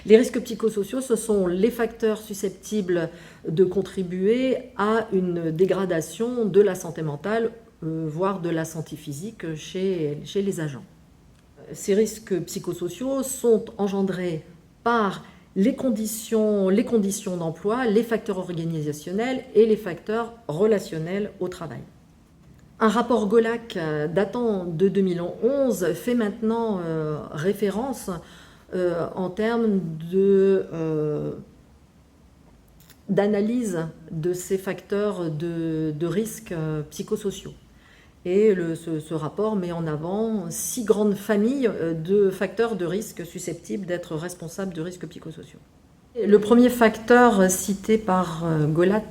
Les risques psychosociaux, ce sont les facteurs susceptibles de contribuer à une dégradation de la santé mentale, voire de la santé physique chez les agents. Ces risques psychosociaux sont engendrés par les conditions d'emploi, les facteurs organisationnels et les facteurs relationnels au travail. Un rapport Golac datant de 2011 fait maintenant référence en termes d'analyse de ces facteurs de risque psychosociaux. Et ce rapport met en avant 6 grandes familles de facteurs de risque susceptibles d'être responsables de risques psychosociaux. Le premier facteur cité par Golac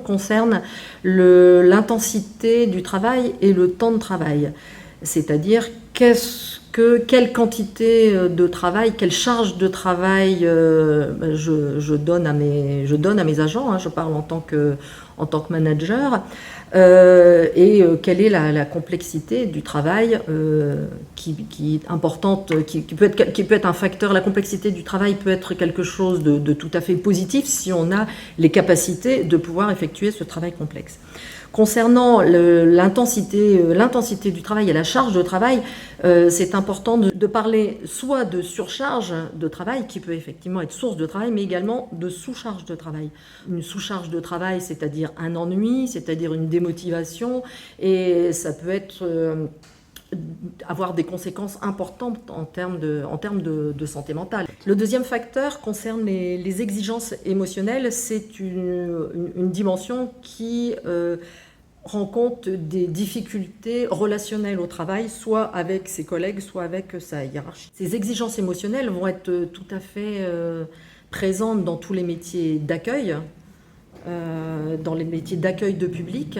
concerne l'intensité du travail et le temps de travail. C'est-à-dire quelle quantité de travail, quelle charge de travail je donne à mes agents, hein, je parle en tant que manager, et quelle est la complexité du travail qui est importante, qui peut être un facteur. La complexité du travail peut être quelque chose de tout à fait positif si on a les capacités de pouvoir effectuer ce travail complexe. Concernant l'intensité du travail et la charge de travail, c'est important de parler soit de surcharge de travail, qui peut effectivement être source de travail, mais également de sous-charge de travail. Une sous-charge de travail, c'est-à-dire un ennui, c'est-à-dire une démotivation, et ça peut être avoir des conséquences importantes en termes de santé mentale. Le deuxième facteur concerne les exigences émotionnelles. C'est une dimension qui rend compte des difficultés relationnelles au travail, soit avec ses collègues, soit avec sa hiérarchie. Ces exigences émotionnelles vont être tout à fait présentes dans tous les métiers d'accueil, dans les métiers d'accueil de public,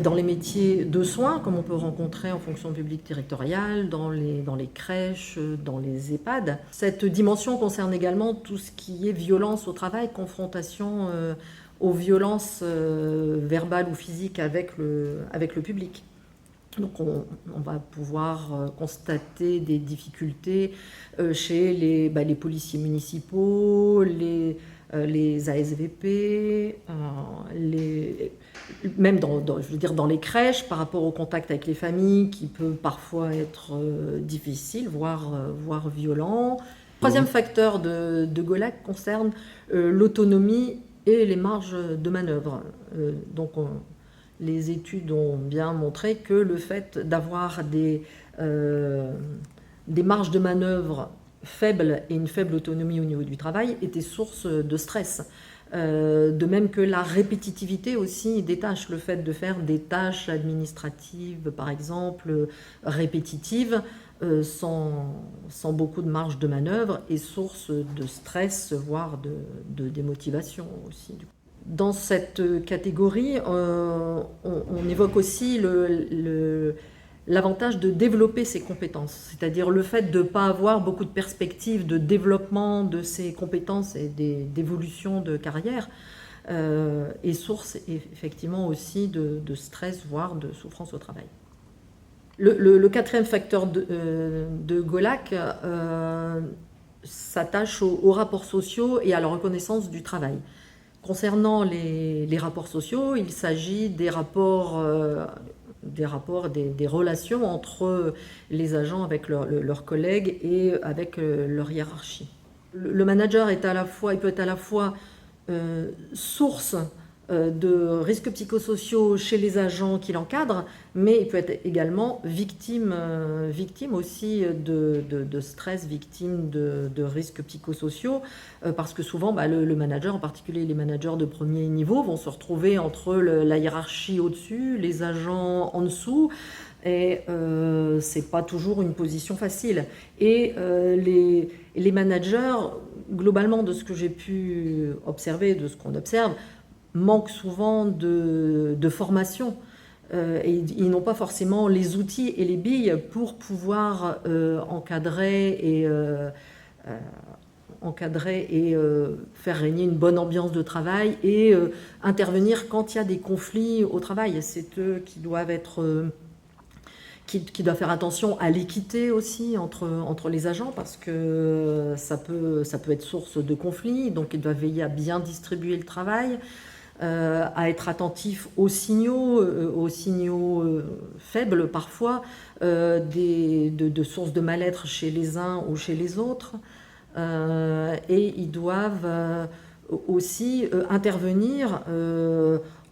dans les métiers de soins, comme on peut rencontrer en fonction publique territoriale, dans les crèches, dans les EHPAD. Cette dimension concerne également tout ce qui est violence au travail, confrontation aux violences verbales ou physiques avec le public. Donc on va pouvoir constater des difficultés chez les policiers municipaux, les ASVP, même dans les crèches, par rapport au contact avec les familles, qui peut parfois être difficile, voire violent. Le troisième facteur de Golac concerne l'autonomie et les marges de manœuvre. Les études ont bien montré que le fait d'avoir des marges de manœuvre faibles et une faible autonomie au niveau du travail était source de stress. De même que la répétitivité aussi des tâches, le fait de faire des tâches administratives, par exemple, répétitives, sans beaucoup de marge de manœuvre, est source de stress, voire de démotivation aussi. Dans cette catégorie, on évoque aussi l'avantage de développer ses compétences, c'est-à-dire le fait de ne pas avoir beaucoup de perspectives de développement de ses compétences et d'évolution de carrière est source effectivement aussi de stress, voire de souffrance au travail. Le quatrième facteur de Golac s'attache aux rapports sociaux et à la reconnaissance du travail. Concernant les rapports sociaux, il s'agit des relations entre les agents avec leurs collègues et avec leur hiérarchie. Le manager peut être à la fois source de risques psychosociaux chez les agents qui l'encadrent, mais il peut être également victime aussi de stress, victime de risques psychosociaux, parce que souvent le manager, en particulier les managers de premier niveau, vont se retrouver entre la hiérarchie au-dessus, les agents en dessous, et c'est pas toujours une position facile. Et les managers, globalement, de ce que j'ai pu observer, de ce qu'on observe, manquent souvent de formation. Et ils n'ont pas forcément les outils et les billes pour pouvoir encadrer et faire régner une bonne ambiance de travail et intervenir quand il y a des conflits au travail. C'est eux qui doivent être qui doit faire attention à l'équité aussi entre les agents, parce que ça peut être source de conflits, donc il doit veiller à bien distribuer le travail, à être attentif aux signaux faibles parfois, de sources de mal-être chez les uns ou chez les autres. Et ils doivent aussi intervenir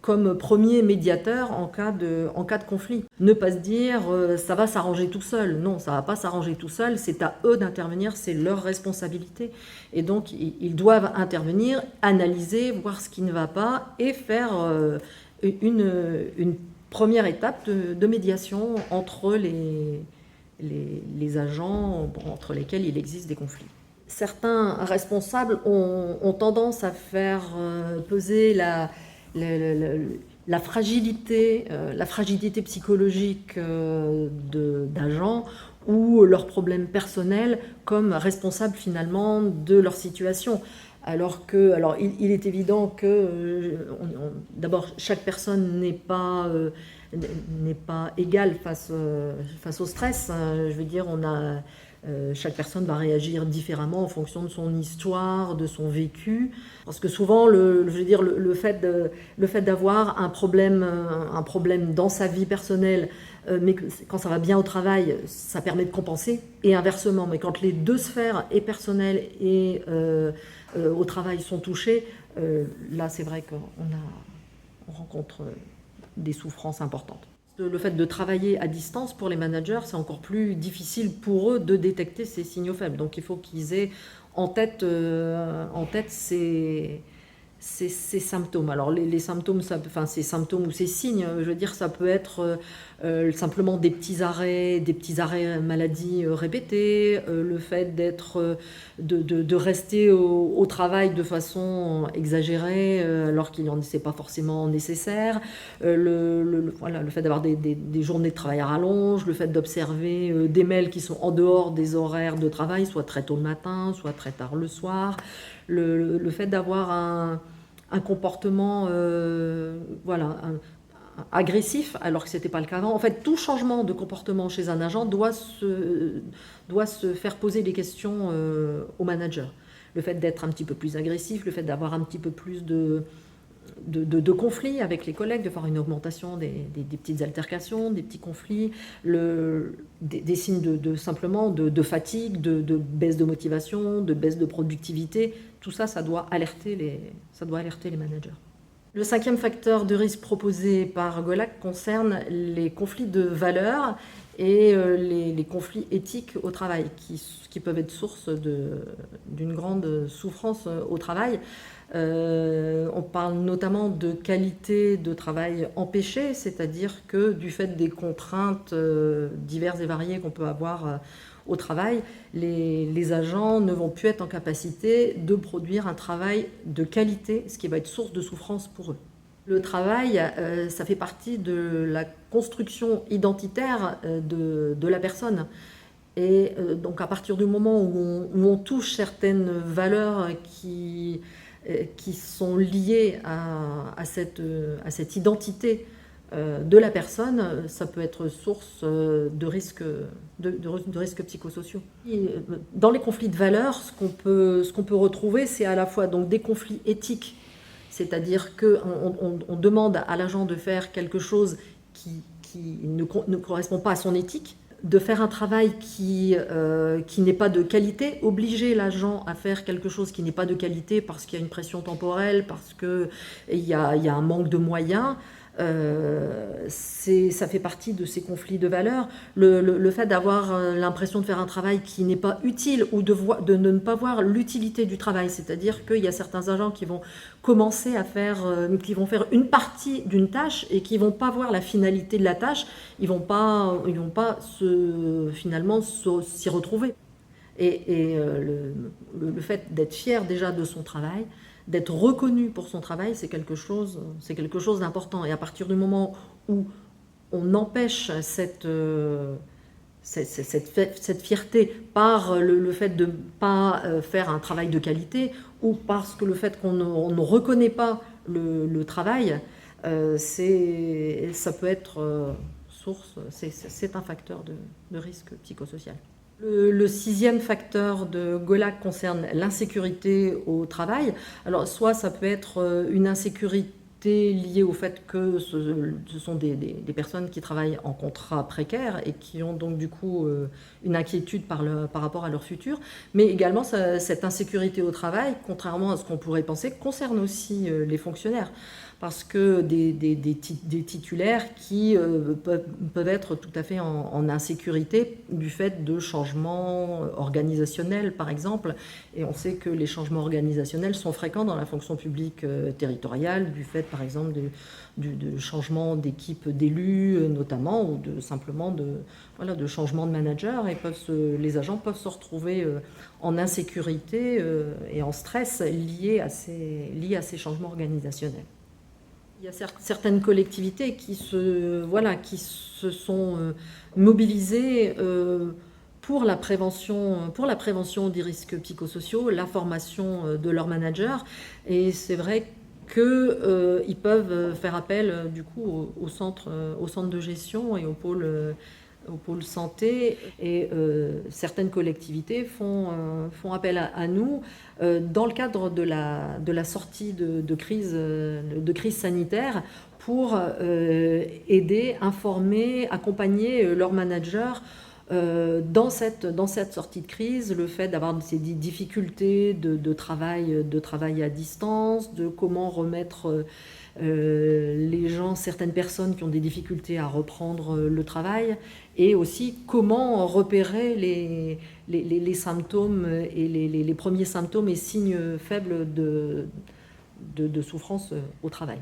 comme premier médiateur en cas de conflit. Ne pas se dire ça va s'arranger tout seul. Non, ça ne va pas s'arranger tout seul, c'est à eux d'intervenir, c'est leur responsabilité. Et donc ils doivent intervenir, analyser, voir ce qui ne va pas et faire une première étape de médiation entre les agents entre lesquels il existe des conflits. Certains responsables ont tendance à faire peser la fragilité psychologique d'agents ou leurs problèmes personnels comme responsables finalement de leur situation. Alors il est évident que d'abord chaque personne n'est pas égale face au stress. Je veux dire, chaque personne va réagir différemment en fonction de son histoire, de son vécu. Parce que souvent, le fait d'avoir un problème dans sa vie personnelle, mais quand ça va bien au travail, ça permet de compenser. Et inversement, mais quand les deux sphères, et personnelles et au travail, sont touchées, là, c'est vrai qu'on rencontre des souffrances importantes. Le fait de travailler à distance pour les managers, c'est encore plus difficile pour eux de détecter ces signaux faibles. Donc il faut qu'ils aient en tête ces symptômes. Alors les symptômes, ces symptômes ou ces signes, je veux dire, ça peut être simplement des petits arrêts maladie répétés, le fait de rester au travail de façon exagérée alors qu'il n'en est pas forcément nécessaire, le fait d'avoir des journées de travail à rallonge, le fait d'observer des mails qui sont en dehors des horaires de travail, soit très tôt le matin, soit très tard le soir, le fait d'avoir un comportement agressif alors que ce n'était pas le cas avant. En fait, tout changement de comportement chez un agent doit se faire poser des questions au manager. Le fait d'être un petit peu plus agressif, le fait d'avoir un petit peu plus de conflits avec les collègues, de voir une augmentation des petites altercations, des petits conflits, des signes simplement de fatigue, de baisse de motivation, de baisse de productivité. Tout ça, ça doit alerter les managers. Le 5e facteur de risque proposé par Golac concerne les conflits de valeurs et les conflits éthiques au travail, qui peuvent être source d'une grande souffrance au travail. On parle notamment de qualité de travail empêchée, c'est-à-dire que du fait des contraintes diverses et variées qu'on peut avoir au travail, les agents ne vont plus être en capacité de produire un travail de qualité, ce qui va être source de souffrance pour eux. Le travail, ça fait partie de la construction identitaire de la personne. Et donc à partir du moment où on touche certaines valeurs qui sont liées à cette identité de la personne, ça peut être source de risques psychosociaux. Et dans les conflits de valeurs, ce qu'on peut retrouver, c'est à la fois donc des conflits éthiques, c'est-à-dire qu'on demande à l'agent de faire quelque chose qui ne correspond pas à son éthique, de faire un travail qui n'est pas de qualité, obliger l'agent à faire quelque chose qui n'est pas de qualité parce qu'il y a une pression temporelle, parce qu'il y a un manque de moyens. Ça fait partie de ces conflits de valeurs. Le fait d'avoir l'impression de faire un travail qui n'est pas utile ou de ne pas voir l'utilité du travail, c'est-à-dire qu'il y a certains agents qui vont commencer qui vont faire une partie d'une tâche et qui vont pas voir la finalité de la tâche, ils vont pas finalement s'y retrouver. Et le fait d'être fier déjà de son travail, d'être reconnu pour son travail, c'est quelque chose d'important. Et à partir du moment où on empêche cette fierté par le fait de ne pas faire un travail de qualité, ou parce que le fait qu'on ne reconnaît pas le travail, ça peut être source, c'est un facteur de risque psychosocial. Le sixième facteur de Golac concerne l'insécurité au travail. Alors, soit ça peut être une insécurité liée au fait que ce sont des personnes qui travaillent en contrat précaire et qui ont donc du coup une inquiétude par rapport à leur futur. Mais également, cette insécurité au travail, contrairement à ce qu'on pourrait penser, concerne aussi les fonctionnaires. Parce que des titulaires qui peuvent être tout à fait en insécurité du fait de changements organisationnels, par exemple. Et on sait que les changements organisationnels sont fréquents dans la fonction publique territoriale, du fait, par exemple, de changements d'équipe d'élus, notamment, ou simplement de changements de manager. Et les agents peuvent se retrouver en insécurité et en stress liés à ces changements organisationnels. Il y a certaines collectivités qui se sont mobilisées pour la prévention des risques psychosociaux, la formation de leurs managers. Et c'est vrai qu'ils peuvent faire appel du coup au centre de gestion et au pôle santé, et certaines collectivités font appel à nous dans le cadre de la sortie de crise sanitaire pour aider, informer, accompagner leurs managers dans cette sortie de crise, le fait d'avoir ces difficultés de travail à distance, de comment remettre les gens, certaines personnes qui ont des difficultés à reprendre le travail, et aussi comment repérer les symptômes et les premiers symptômes et signes faibles de souffrance au travail.